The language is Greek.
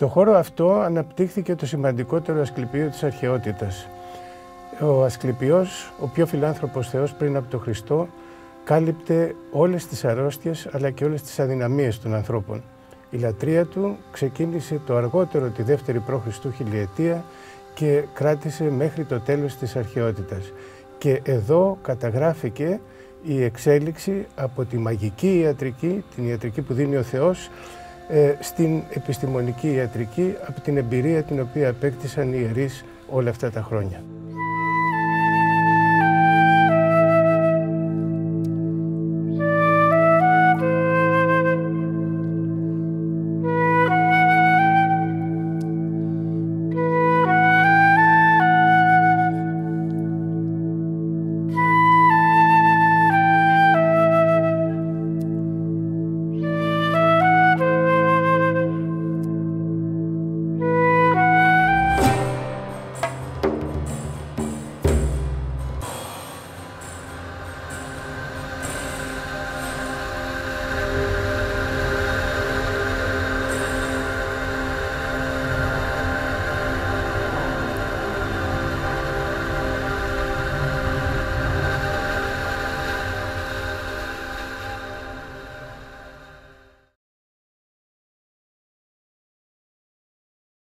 Στο χώρο αυτό αναπτύχθηκε το σημαντικότερο ασκληπείο της αρχαιότητας. Ο Ασκληπιός, ο πιο φιλάνθρωπος θεός πριν από τον Χριστό, κάλυπτε όλες τις αρρώστιες αλλά και όλες τις αδυναμίες των ανθρώπων. Η λατρεία του ξεκίνησε το αργότερο τη δεύτερη π.Χ. χιλιετία και κράτησε μέχρι το τέλος της αρχαιότητας. Και εδώ καταγράφηκε η εξέλιξη από τη μαγική ιατρική, την ιατρική που δίνει ο Θεός, στην επιστημονική ιατρική, από την εμπειρία την οποία απέκτησαν οι ιερείς όλα αυτά τα χρόνια.